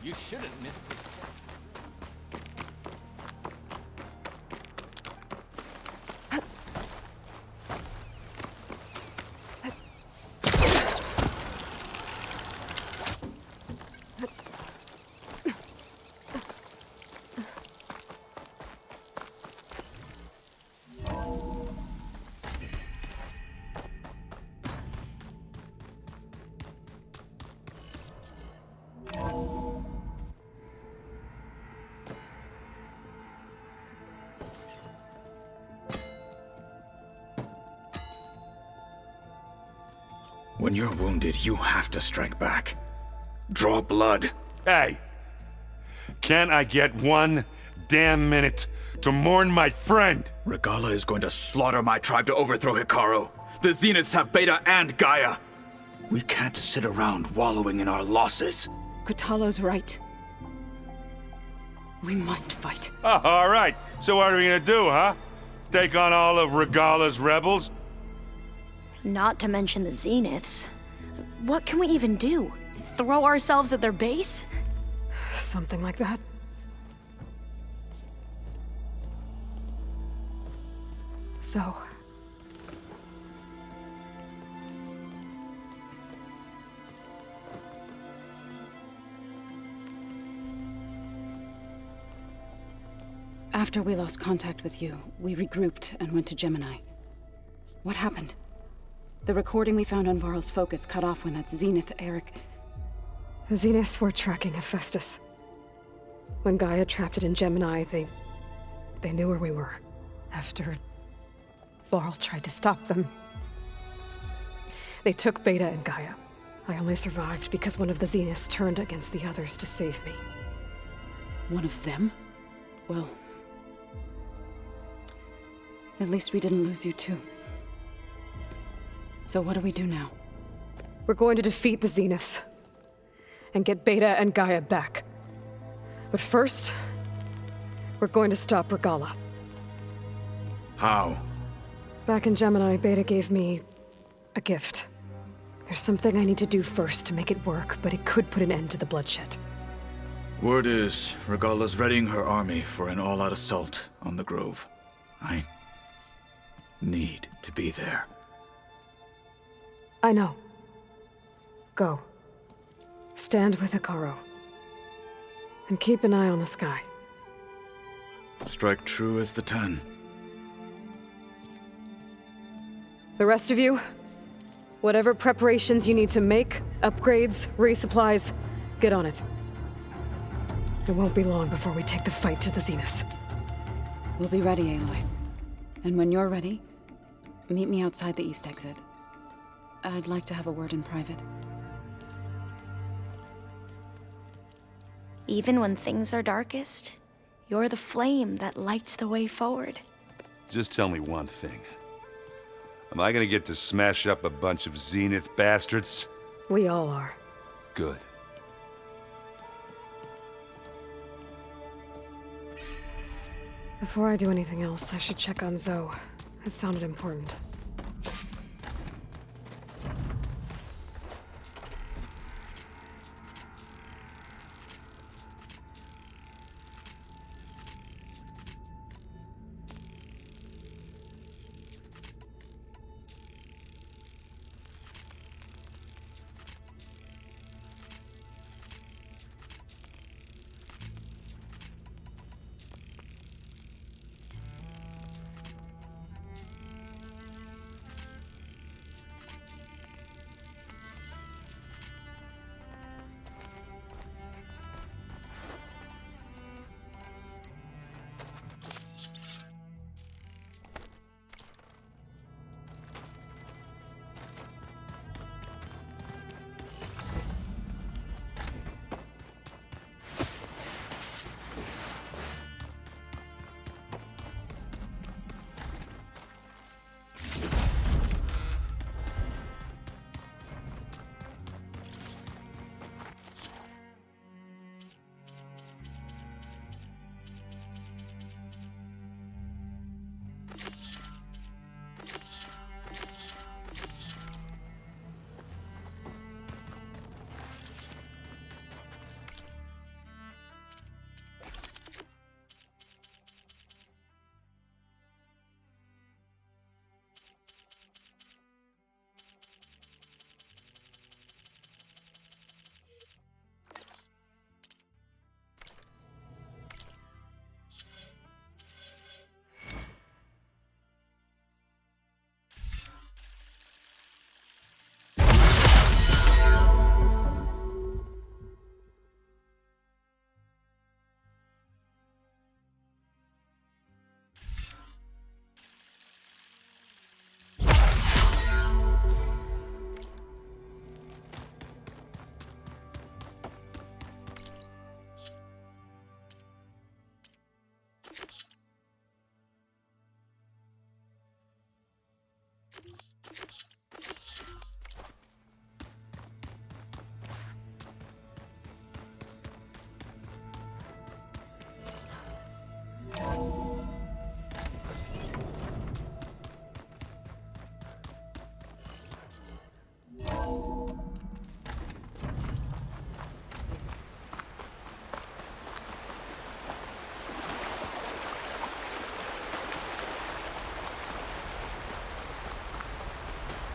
You shouldn't miss it. When you're wounded, you have to strike back. Draw blood. Hey! Can't I get 1 damn minute to mourn my friend? Regala is going to slaughter my tribe to overthrow Hikaru. The Zeniths have Beta and Gaia. We can't sit around wallowing in our losses. Kotallo's right. We must fight. Oh, all right. So what are we gonna do, huh? Take on all of Regala's rebels? Not to mention the Zeniths. What can we even do? Throw ourselves at their base? Something like that. So... After we lost contact with you, we regrouped and went to Gemini. What happened? The recording we found on Varl's focus cut off when that Zenith Eric... The Zeniths were tracking Hephaestus. When Gaia trapped it in Gemini, they knew where we were. After Varl tried to stop them, they took Beta and Gaia. I only survived because one of the Zeniths turned against the others to save me. One of them? Well... at least we didn't lose you too. So what do we do now? We're going to defeat the Zeniths and get Beta and Gaia back. But first, we're going to stop Regala. How? Back in Gemini, Beta gave me a gift. There's something I need to do first to make it work, but it could put an end to the bloodshed. Word is, Regala's readying her army for an all-out assault on the Grove. I need to be there. I know. Go. Stand with Hikaru. And keep an eye on the sky. Strike true as the 10. The rest of you, whatever preparations you need to make, upgrades, resupplies, get on it. It won't be long before we take the fight to the Zeniths. We'll be ready, Aloy. And when you're ready, meet me outside the east exit. I'd like to have a word in private. Even when things are darkest, you're the flame that lights the way forward. Just tell me one thing. Am I gonna get to smash up a bunch of Zenith bastards? We all are. Good. Before I do anything else, I should check on Zoe. It sounded important.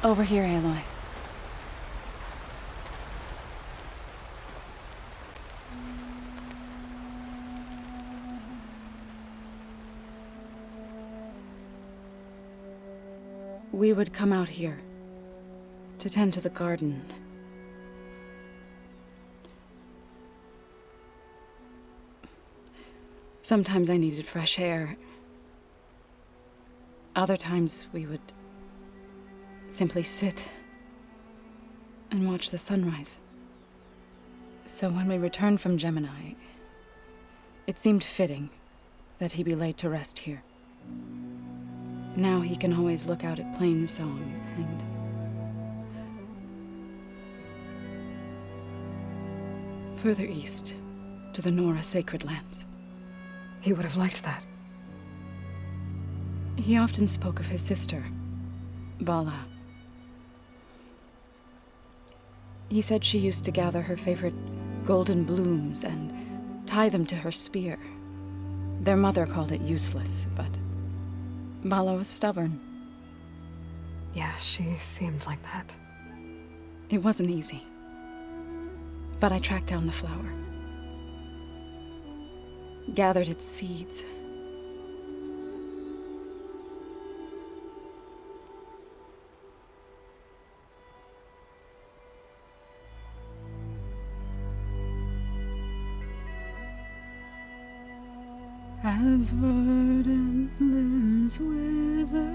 Over here, Aloy. We would come out here to tend to the garden. Sometimes I needed fresh air. Other times we would simply sit and watch the sunrise. So when we returned from Gemini, it seemed fitting that he be laid to rest here. Now he can always look out at Plainsong and... further east, to the Nora sacred lands. He would have liked that. He often spoke of his sister, Bala. He said she used to gather her favorite golden blooms and tie them to her spear. Their mother called it useless, but Bala was stubborn. Yeah, she seemed like that. It wasn't easy. But I tracked down the flower. Gathered its seeds. As verdant limbs wither,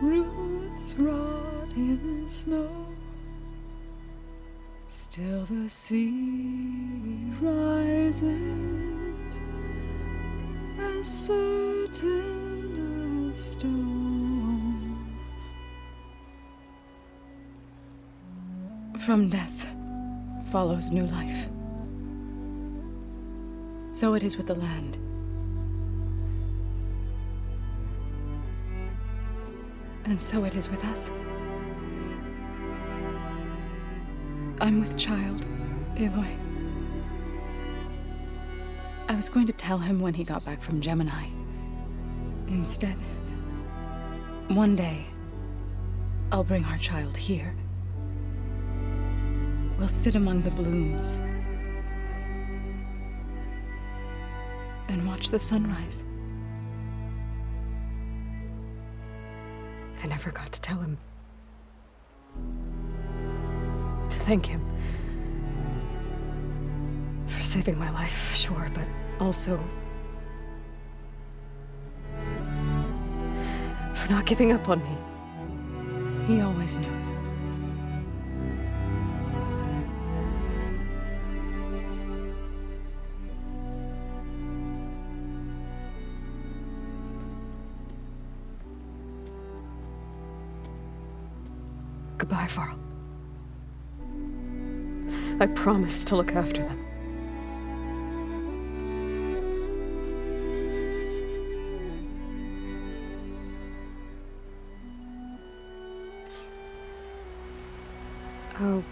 roots rot in snow, still the sea rises, as certain as stone. From death follows new life. So it is with the land. And so it is with us. I'm with child, Aloy. I was going to tell him when he got back from Gemini. Instead, one day, I'll bring our child here. We'll sit among the blooms and watch the sunrise. I never got to tell him. To thank him. For saving my life, sure, but also for not giving up on me. He always knew. Goodbye, Varl. I promise to look after them. I'll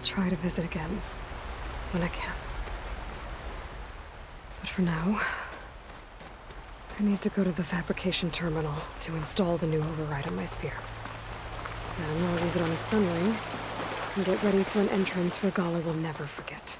try to visit again when I can. But for now, I need to go to the fabrication terminal to install the new override on my spear. And I'll use it on a sunring, and get ready for an entrance Regala will never forget.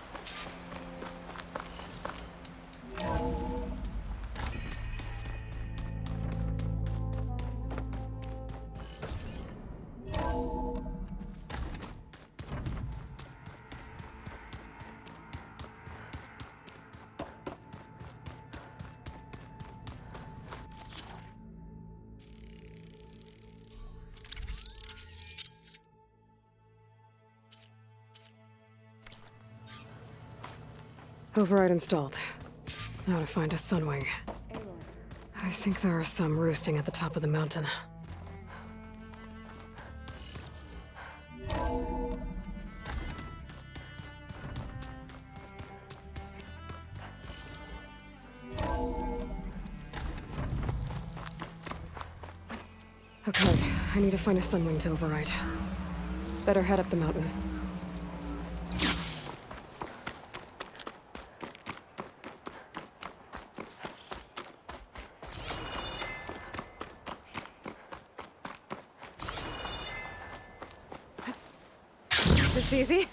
Override installed. Now to find a sunwing. I think there are some roosting at the top of the mountain. Okay, I need to find a sunwing to override. Better head up the mountain. this easy?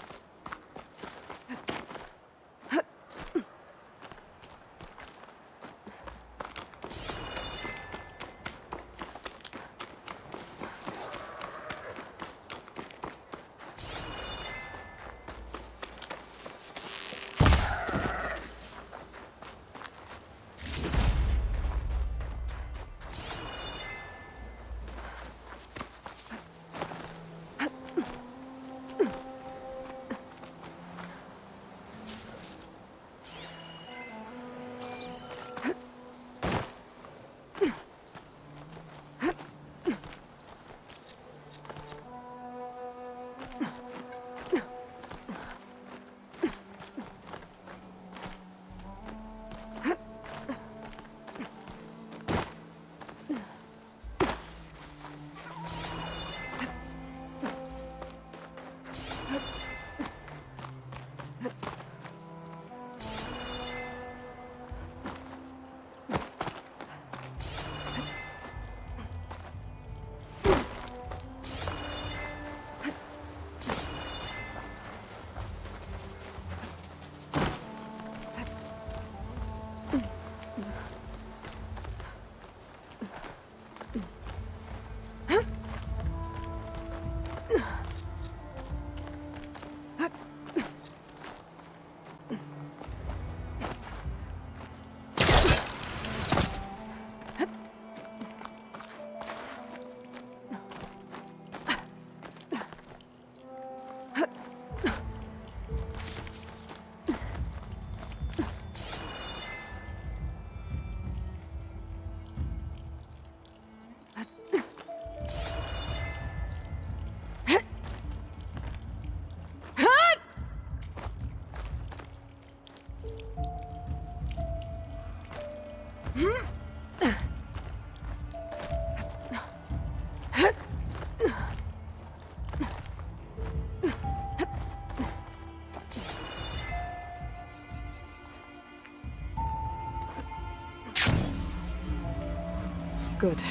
Good.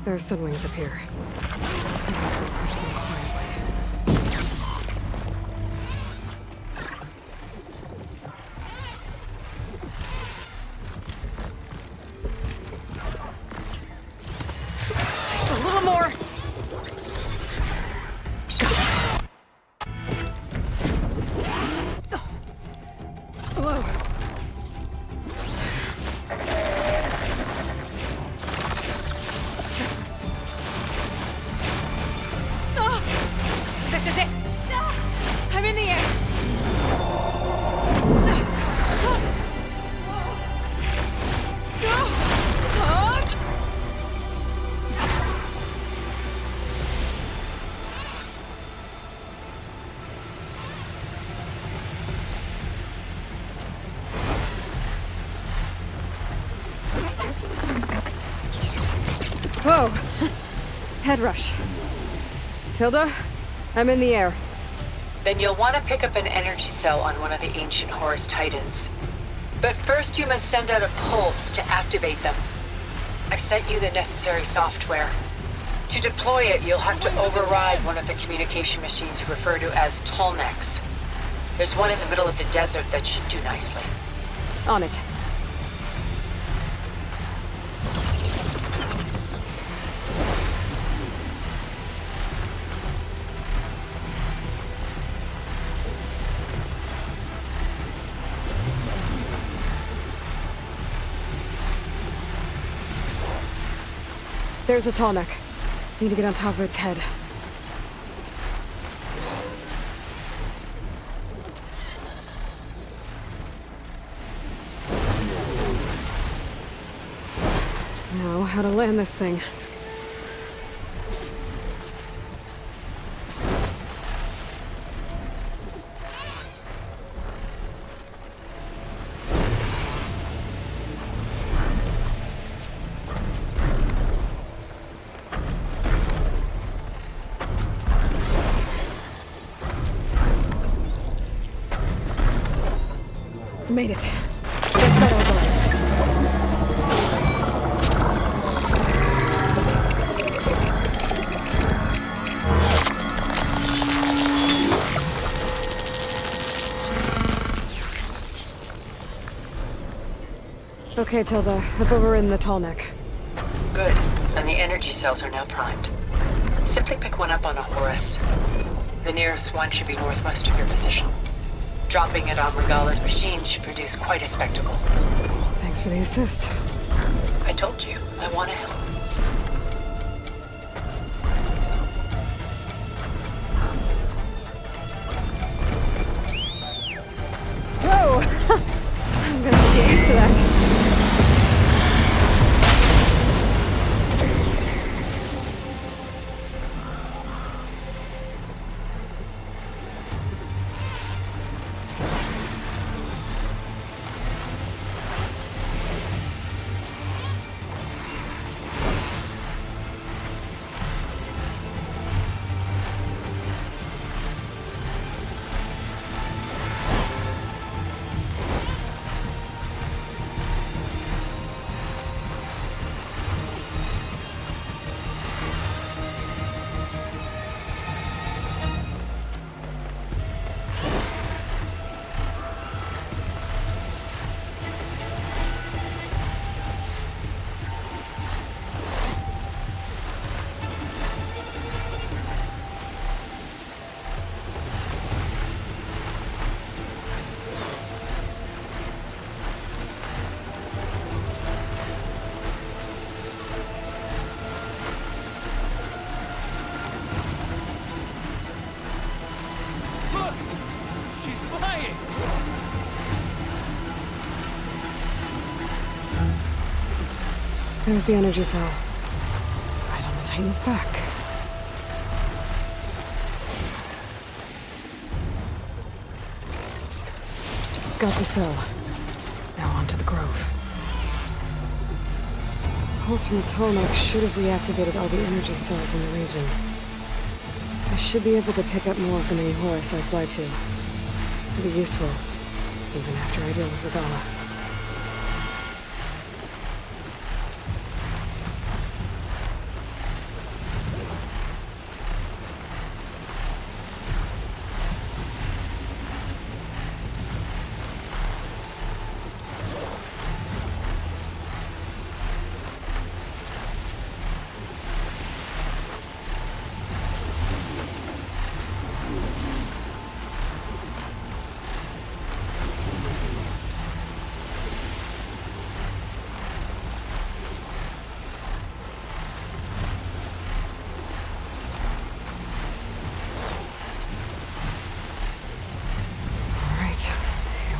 There are sunwings up here. I have to approach them quietly. Just a little more! Hello. This is it! I'm in the air! Whoa! Head rush. Tilda? I'm in the air. Then you'll want to pick up an energy cell on one of the ancient Horus Titans. But first you must send out a pulse to activate them. I've sent you the necessary software. To deploy it, you'll have to override one of the communication machines you refer to as Tolnecs. There's one in the middle of the desert that should do nicely. On it. There's a Tolnec. Need to get on top of its head. Now, how to land this thing. Made it. Let's start over. Okay, Tilda. I've overridden the tall neck. Good. And the energy cells are now primed. Simply pick one up on a Horus. The nearest one should be northwest of your position. Dropping it on Regala's machine should produce quite a spectacle. Thanks for the assist. I told you, I want to help. Whoa! I'm gonna have to get used to that. There's the energy cell. Right on the Titan's back. Got the cell. Now onto the Grove. Pulse from the Tallneck should have reactivated all the energy cells in the region. I should be able to pick up more from any Horus I fly to. It'll be useful, even after I deal with Regala.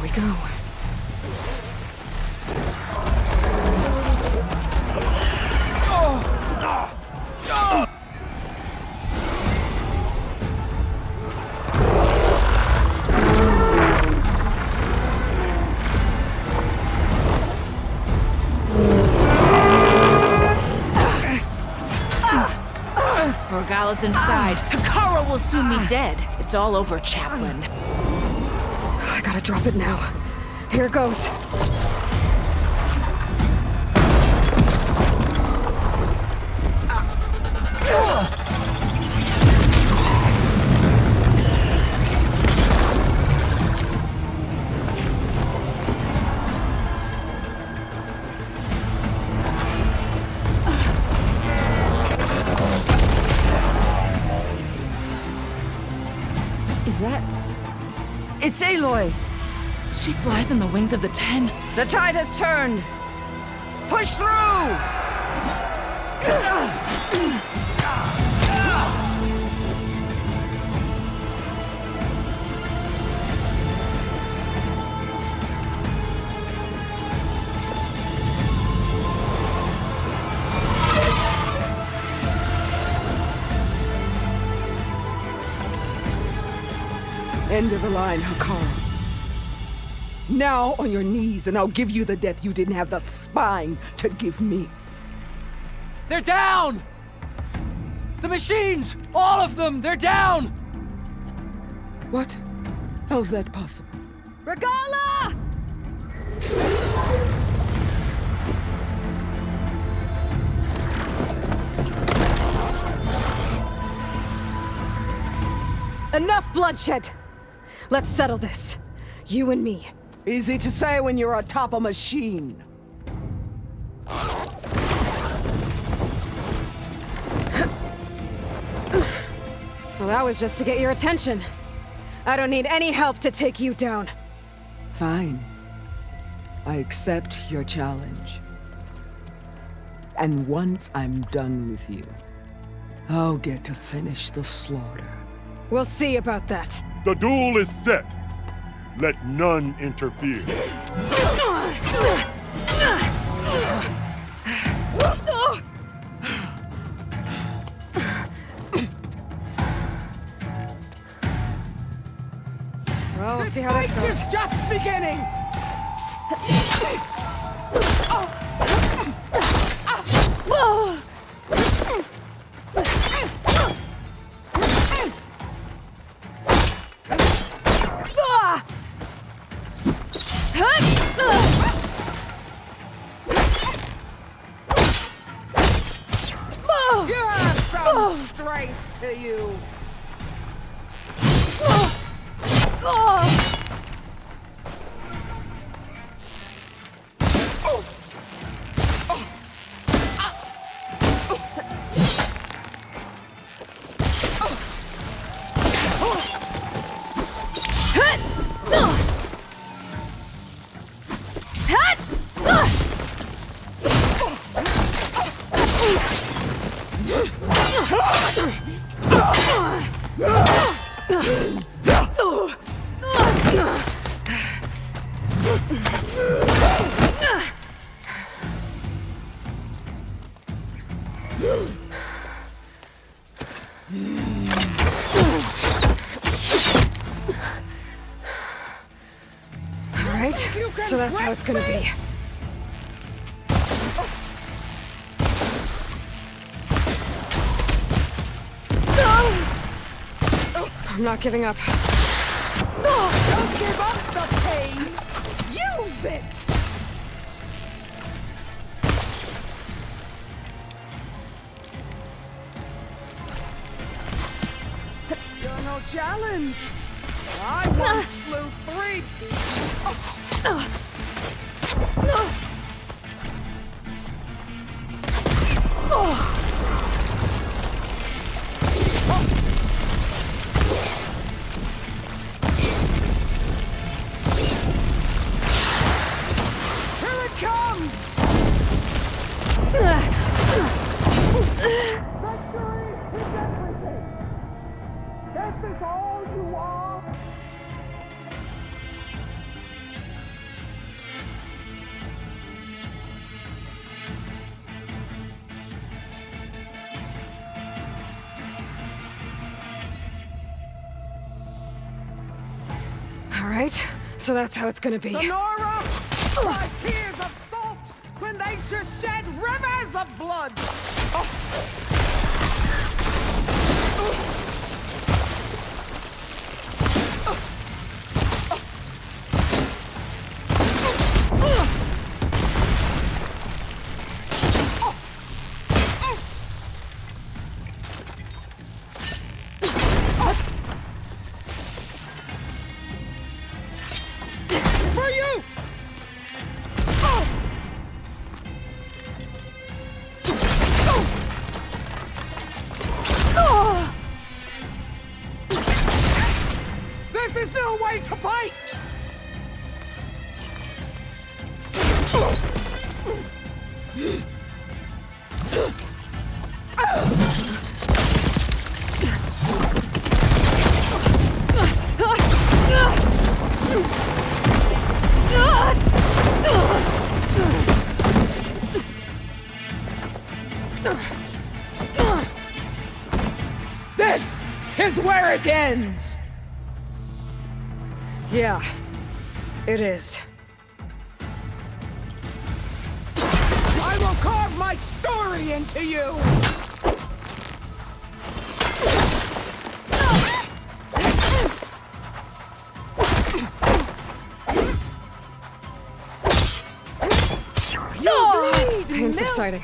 Here we go. Regala's inside. Hikara will soon be dead. It's all over, Chaplain. I gotta drop it now. Here it goes. Is that... It's Aloy! She flies on the wings of the 10. The tide has turned! Push through! End of the line, Hikara. Now on your knees, and I'll give you the death you didn't have the spine to give me. They're down! The machines! All of them! They're down! What? How's that possible? Regala! Enough bloodshed! Let's settle this. You and me. Easy to say when you're atop a machine. Well, that was just to get your attention. I don't need any help to take you down. Fine. I accept your challenge. And once I'm done with you, I'll get to finish the slaughter. We'll see about that. The duel is set. Let none interfere. Well, we'll see how this goes. It's just beginning! You have some strength to you. Alright, so that's how it's gonna be. I'm not giving up. Don't give up the pain! Use it! You're no challenge! I once slew 3 people! Here it comes! Victory is everything! This is all you want! Alright, so that's how it's gonna be. Lenora! My tears of salt when they should shed rivers of blood! For you! This is no way to fight! This is where it ends! Yeah, it is. I will carve my story into you! Pain subsiding.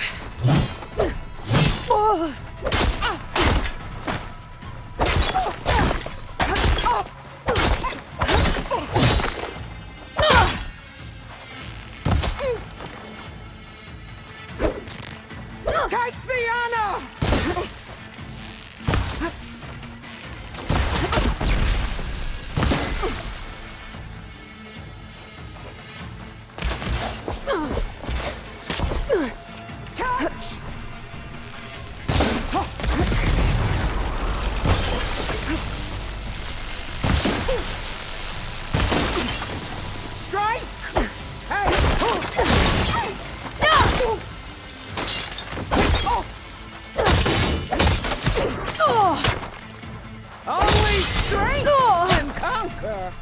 strength and conquer.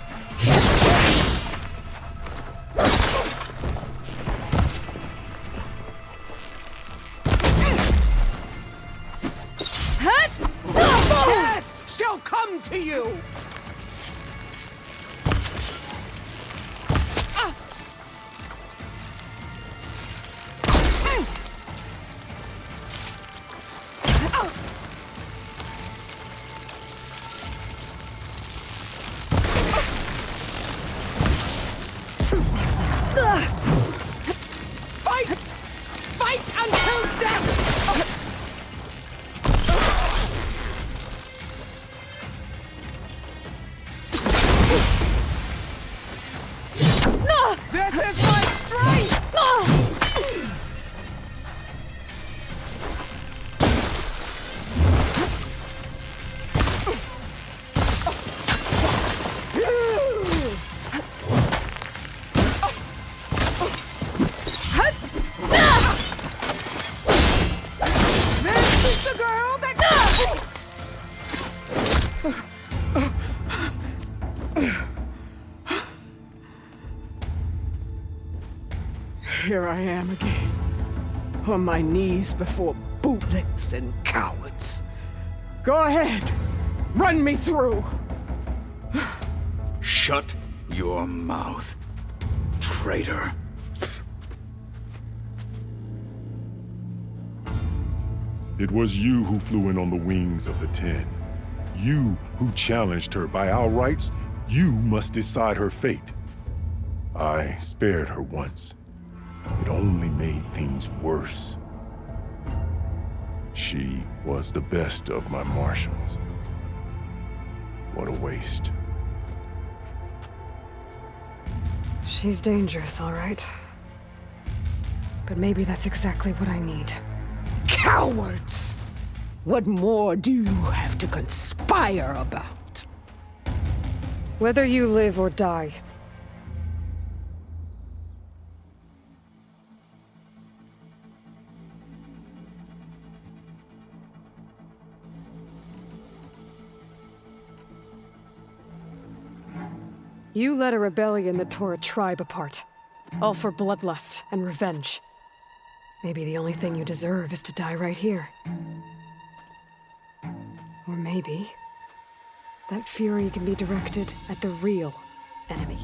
Death shall come to you. Fight until death! This is my strength! This is the girl that... Here I am again, on my knees before bootlets and cowards. Go ahead, run me through. Shut your mouth, traitor. It was you who flew in on the wings of the 10. You who challenged her. By our rights, you must decide her fate. I spared her once. It only made things worse. She was the best of my marshals. What a waste. She's dangerous, all right. But maybe that's exactly what I need. Cowards! What more do you have to conspire about? Whether you live or die. You led a rebellion that tore a tribe apart. All for bloodlust and revenge. Maybe the only thing you deserve is to die right here. Or maybe that fury can be directed at the real enemy.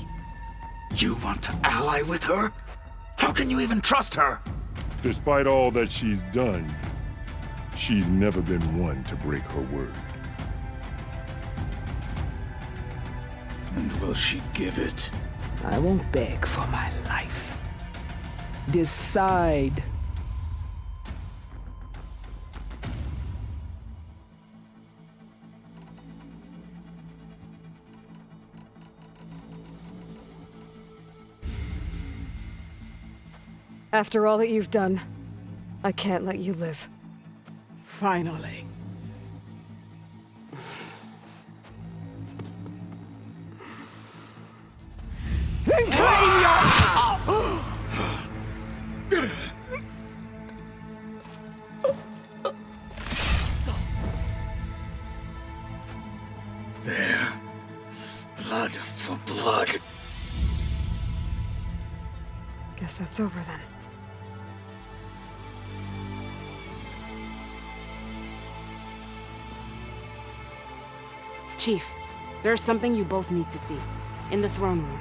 You want to ally with her? How can you even trust her? Despite all that she's done, she's never been one to break her word. And will she give it? I won't beg for my life. Decide. After all that you've done, I can't let you live. Finally. Then claim your... There. Blood for blood. Guess that's over then. Chief, there's something you both need to see. In the throne room.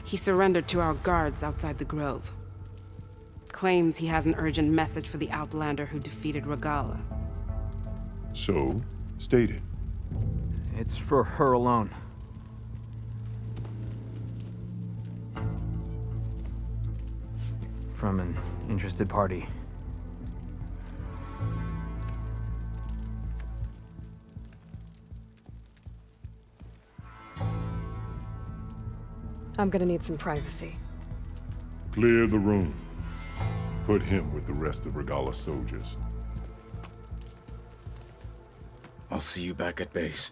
He surrendered to our guards outside the grove. Claims he has an urgent message for the Outlander who defeated Regala. So, state it. It's for her alone. From an interested party. I'm gonna need some privacy. Clear the room. Put him with the rest of Regala's soldiers. I'll see you back at base.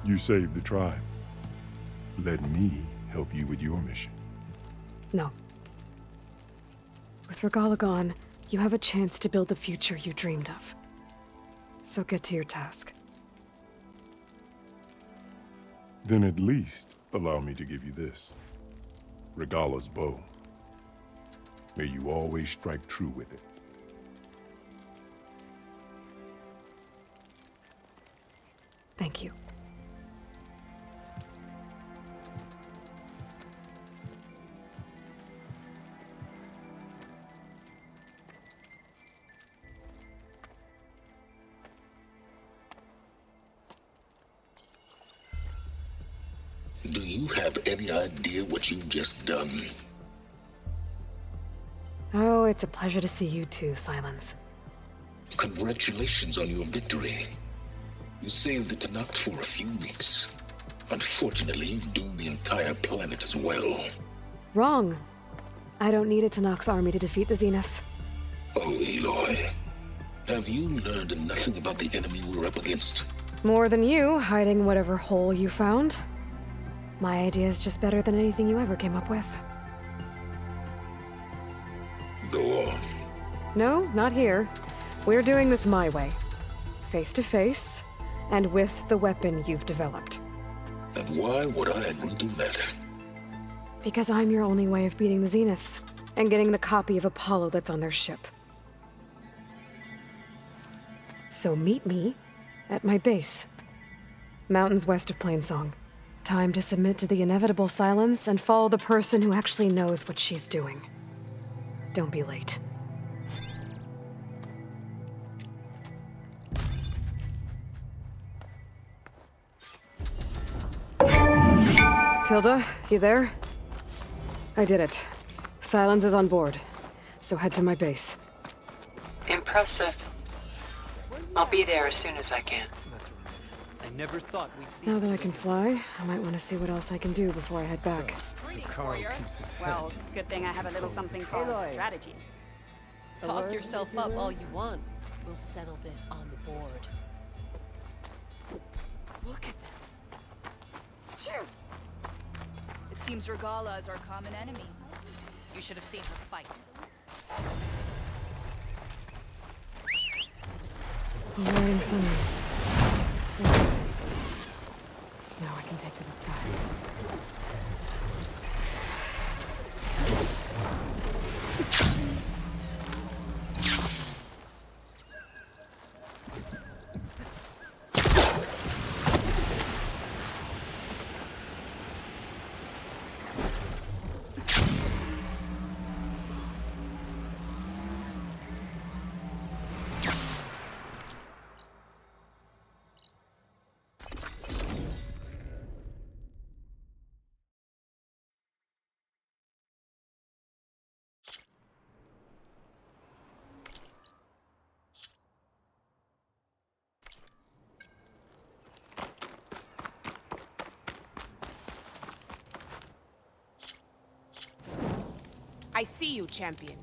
You saved the tribe. Let me help you with your mission. No. With Regalla gone, you have a chance to build the future you dreamed of. So get to your task. Then at least allow me to give you this. Regalla's bow. May you always strike true with it. Thank you. Do you have any idea what you've just done? Oh, it's a pleasure to see you too, Silence. Congratulations on your victory. You saved the Tenakth for a few weeks. Unfortunately, you've doomed the entire planet as well. Wrong. I don't need a Tenakth army to defeat the Zeniths. Oh, Aloy. Have you learned nothing about the enemy we're up against? More than you, hiding whatever hole you found. My idea is just better than anything you ever came up with. Go on. No, not here. We're doing this my way. Face to face, and with the weapon you've developed. And why would I agree to that? Because I'm your only way of beating the Zeniths, and getting the copy of Apollo that's on their ship. So meet me at my base. Mountains west of Plainsong. Time to submit to the inevitable silence and follow the person who actually knows what she's doing. Don't be late. Tilda, you there? I did it. Silence is on board, so head to my base. Impressive. I'll be there as soon as I can. I never thought we'd see. Now that I can fly, I might want to see what else I can do before I head back. Carl keeps his head. Well, good thing I have a little something called Aloy. strategy. Talk yourself up all you want. We'll settle this on the board. Look at them. It seems Regalla is our common enemy. You should have seen her fight. I'm wearing sunlight. Now I can take to the sky. I see you, champion.